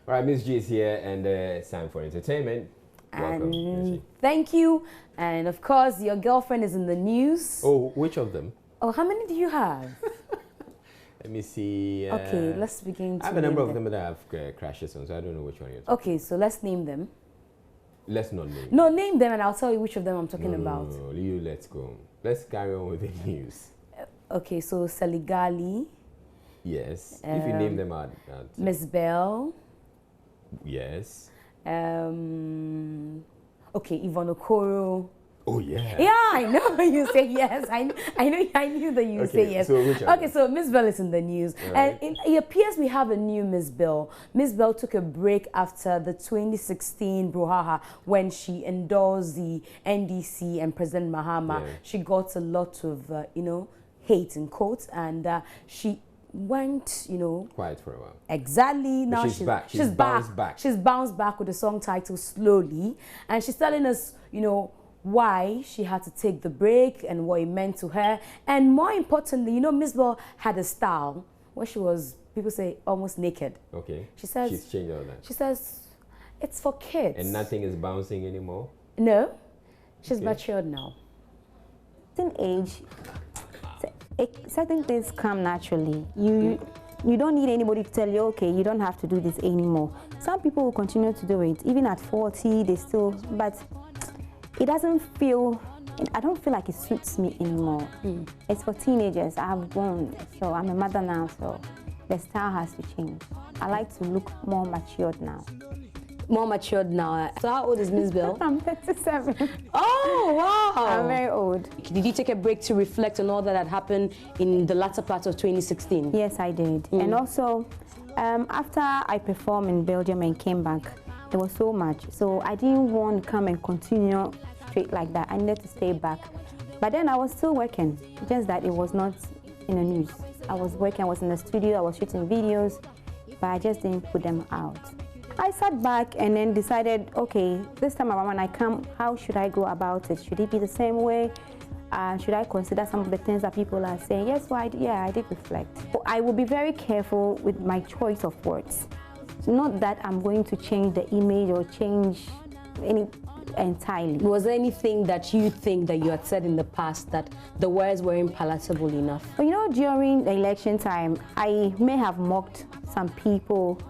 All right, Miss G is here, and it's time for entertainment. Welcome. And thank you. And of course, your girlfriend is in the news. Oh, which of them? Oh, how many do you have? Let me see. Okay, let's begin. I have a number of them that have crashes on, so I don't know which one you're talking about. Okay, so let's name them. Let's not name. No, name them, and I'll tell you which of them I'm talking about. No, let's go. Let's carry on with the news. Okay, so Saligali. Yes. If you name them out. Mzbel. Yes. Okay, Yvonne Okoro. Oh yeah. Yeah, I know you say yes. I knew that you say yes. So which okay, so Mzbel is in the news, right. And it appears we have a new Mzbel. Mzbel took a break after the 2016 brouhaha when she endorsed the NDC and President Mahama. Yeah. She got a lot of hate in quotes, and she went, quiet for a while. Exactly. Now she's back. She's bounced back. She's bounced back with the song title Slowly, and she's telling us, why she had to take the break and what it meant to her. And more importantly, Mzbel had a style where she was, people say, almost naked. Okay. She says she's changed all that. She says it's for kids. And nothing is bouncing anymore? No. She's matured now. In age, certain things come naturally. You don't need anybody to tell you, okay, you don't have to do this anymore. Some people will continue to do it. Even at 40, they still, but it doesn't feel, I don't feel like it suits me anymore. It's for teenagers. I've grown, so I'm a mother now, so the style has to change. I like to look more matured now. More matured now. So how old is Mzbel? I'm 37. Oh, wow. I'm very old. Did you take a break to reflect on all that had happened in the latter part of 2016? Yes, I did. And also, after I performed in Belgium and came back, there was so much. So I didn't want to come and continue straight like that. I needed to stay back. But then I was still working, just that it was not in the news. I was working, I was in the studio, I was shooting videos, but I just didn't put them out. I sat back and then decided, okay, this time around when I come, how should I go about it? Should it be the same way? Should I consider some of the things that people are saying? Yes, well, I did reflect. I will be very careful with my choice of words. Not that I'm going to change the image or change any entirely. Was there anything that you think that you had said in the past that the words weren't palatable enough? Well, during the election time, I may have mocked some people,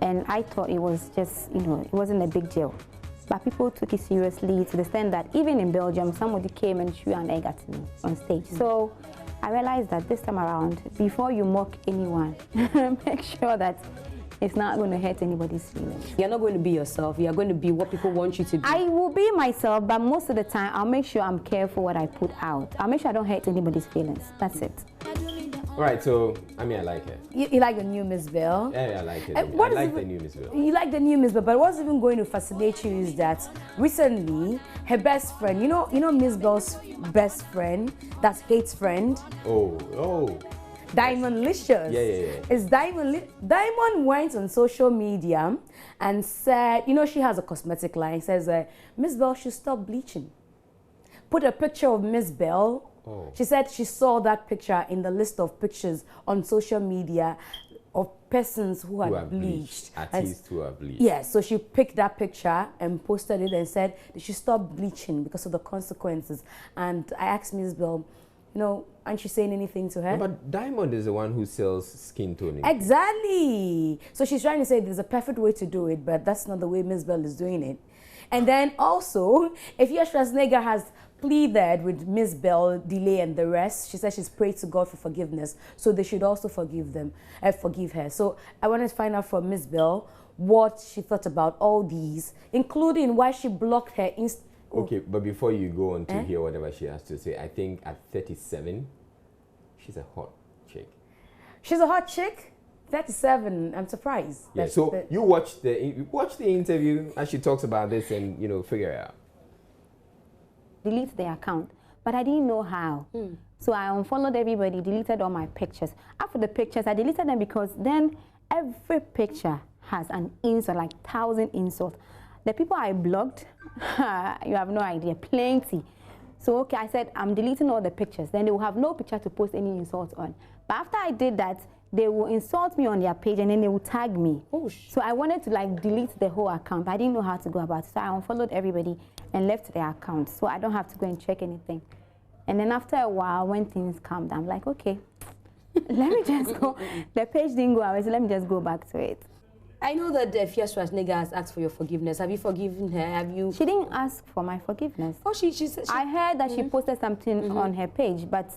and I thought it was just, it wasn't a big deal. But people took it seriously to the extent that even in Belgium, somebody came and threw an egg at me on stage. So I realized that this time around, before you mock anyone, make sure that it's not going to hurt anybody's feelings. You're not going to be yourself. You're going to be what people want you to be. I will be myself, but most of the time, I'll make sure I'm careful what I put out. I'll make sure I don't hurt anybody's feelings. That's it. All right, so, I like it. You like the new Mzbel? Yeah, I like it. I like the new Mzbel. You like the new Mzbel, but what's even going to fascinate you is that recently, her best friend, you know Mzbel's best friend, that's Hate's friend? Oh. Diamond Licious. Yeah. It's Diamond went on social media and said, she has a cosmetic line, says, Mzbel should stop bleaching. Put a picture of Mzbel. Oh. She said she saw that picture in the list of pictures on social media of persons who had bleached. Artists who have bleached. Yeah, so she picked that picture and posted it and said they should stop bleaching because of the consequences. And I asked Mzbel, aren't you saying anything to her? No, but Diamond is the one who sells skin toning. Exactly. So she's trying to say there's a perfect way to do it, but that's not the way Mzbel is doing it. And then also, if Schwarzenegger has pleaded with Mzbel, delay and the rest, she says she's prayed to God for forgiveness, so they should also forgive her. So I wanted to find out from Mzbel what she thought about all these, including why she blocked her Okay, but before you go on to hear whatever she has to say, I think at 37, she's a hot chick. She's a hot chick? 37, I'm surprised. Yeah, so you watch the interview as she talks about this and, figure it out. Delete the account, but I didn't know how. So I unfollowed everybody, deleted all my pictures. After the pictures, I deleted them because then every picture has an insult, like 1,000 insults. The people I blocked, you have no idea, plenty. So, okay, I said, I'm deleting all the pictures. Then they will have no picture to post any insults on. But after I did that, they will insult me on their page and then they will tag me. Oosh. So I wanted to like delete the whole account, but I didn't know how to go about it. So I unfollowed everybody and left their account. So I don't have to go and check anything. And then after a while, when things calmed down, I'm like, okay, let me just go. The page didn't go away, so let me just go back to it. I know that Fia Schwarzenegger has asked for your forgiveness. Have you forgiven her? Have you? She didn't ask for my forgiveness. Oh, she said. I heard that she posted something on her page, but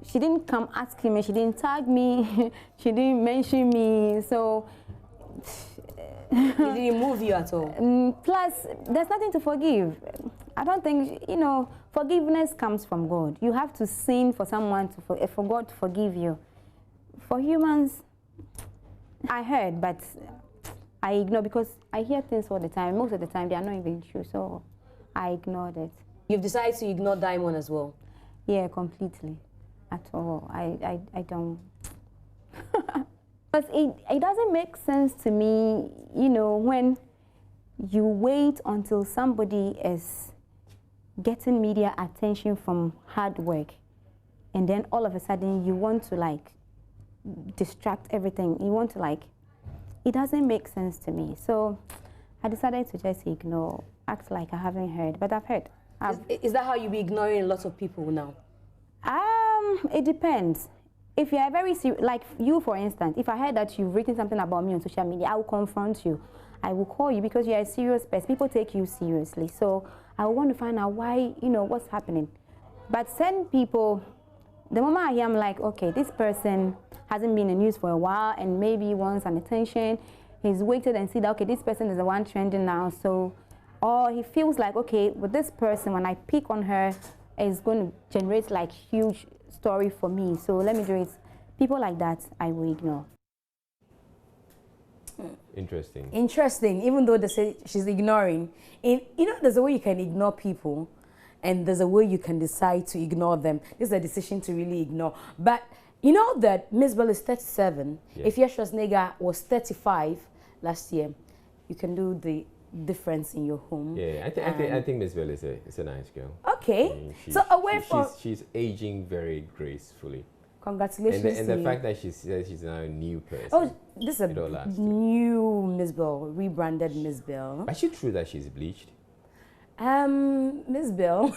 she didn't come asking me. She didn't tag me. She didn't mention me. So It didn't move you at all. Plus, there's nothing to forgive. I don't think, you know, forgiveness comes from God. You have to sin for someone to for God to forgive you. For humans, I heard, but I ignore because I hear things all the time. Most of the time, they are not even true, so I ignored it. You've decided to ignore Diamond as well? Yeah, completely. At all. I don't. Because it doesn't make sense to me, you know, when you wait until somebody is getting media attention from hard work, and then all of a sudden you want to like distract everything. You want to like, it doesn't make sense to me. So I decided to just ignore, act like I haven't heard, but I've heard. Is that how you be ignoring a lot of people now? It depends. If you are very serious, like you, for instance, if I heard that you've written something about me on social media, I will confront you. I will call you because you are a serious person. People take you seriously. So I want to find out why, you know, what's happening. But certain people, the moment I hear, I'm like, okay, this person hasn't been in the news for a while and maybe he wants an attention. He's waited and see that, okay, this person is the one trending now. So, or he feels like, okay, with this person, when I pick on her, it's going to generate like huge story for me, so let me do it. People like that, I will ignore. Interesting. Interesting, even though they say she's ignoring. You know, there's a way you can ignore people, and there's a way you can decide to ignore them. This is a decision to really ignore. But you know that Mzbel is 37. Yeah. If Schwarzenegger was 35 last year, you can do the difference in your home. Yeah, I think Mzbel is a nice girl. Okay. I mean, so away from she's aging very gracefully. Congratulations and the fact that she says she's now a new person. Oh, this is a new Mzbel, rebranded Mzbel. Is it true that she's bleached? Mzbel,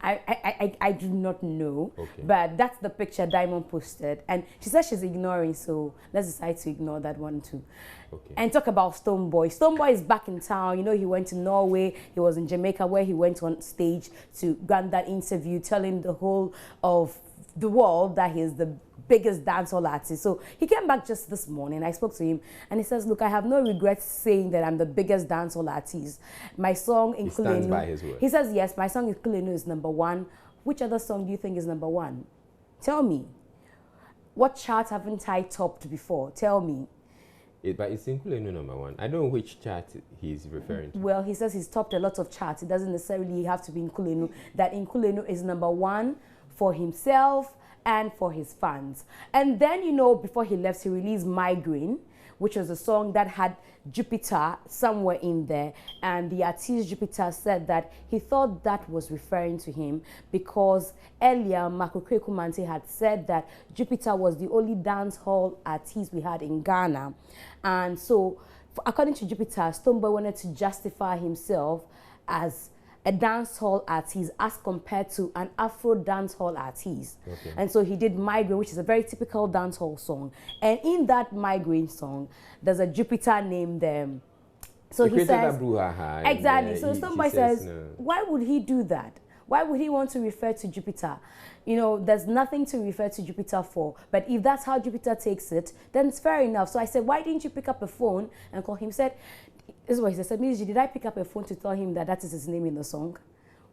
I do not know, okay. But that's the picture Diamond posted, and she says she's ignoring, so let's decide to ignore that one too. Okay. And talk about Stonebwoy. Stonebwoy is back in town. You know, he went to Norway, he was in Jamaica, where he went on stage to grant that interview, telling the whole of the world that he's the biggest dancehall artist. So he came back just this morning. I spoke to him and he says, look, I have no regrets saying that I'm the biggest dancehall artist. My song in Kulenu. He stands by his word. He says, yes, my song in Kulenu is #1. Which other song do you think is #1? Tell me. What chart haven't I topped before? Tell me. But it's in Kulenu #1. I don't know which chart he's referring to. Well, he says he's topped a lot of charts. It doesn't necessarily have to be in Kulenu. That in Kulenu is #1 for himself and for his fans. And then, you know, before he left, he released Migraine, which was a song that had Jupiter somewhere in there. And the artist Jupiter said that he thought that was referring to him because earlier Makokwe Kumante had said that Jupiter was the only dancehall artist we had in Ghana. And so, according to Jupiter, Stonebwoy wanted to justify himself as a dancehall artist as compared to an Afro dancehall artist. Okay. And so he did Migraine, which is a very typical dancehall song. And in that Migraine song, there's a Jupiter named them. So he says, exactly. So Stonebwoy says, no. Why would he do that? Why would he want to refer to Jupiter? You know, there's nothing to refer to Jupiter for. But if that's how Jupiter takes it, then it's fair enough. So I said, why didn't you pick up a phone and call him? He said, this is what he said, Miss G, did I pick up a phone to tell him that that is his name in the song?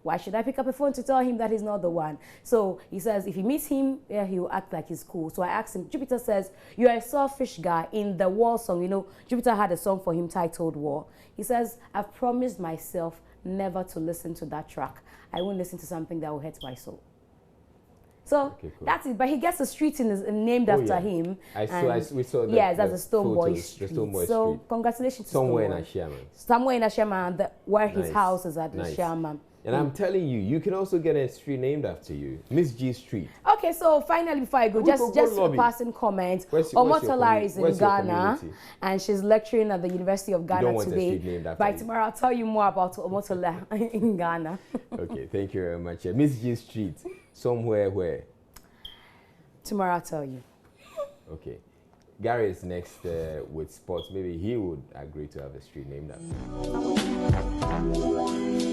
Why should I pick up a phone to tell him that he's not the one? So he says, if he meets him, yeah, he will act like he's cool. So I asked him, Jupiter says, you're a selfish guy. In the War song, you know, Jupiter had a song for him titled War. He says, I've promised myself never to listen to that track. I won't listen to something that will hurt my soul. So okay, cool. That's it. But he gets a street named after him. We saw that. Yes, that's a Stonebwoy street. So congratulations to Somewhere in Ashaiman. Somewhere in Ashaiman, where his house is at Ashaiman. And I'm telling you, you can also get a street named after you. Miss G Street. Okay, so finally, before I go, just a passing comment. Omotola is in Ghana, and she's lecturing at the University of Ghana today. By tomorrow, I'll tell you more about Omotola in Ghana. Okay, thank you very much. Miss G Street, somewhere where? Tomorrow, I'll tell you. Okay. Gary is next with sports. Maybe he would agree to have a street named after him.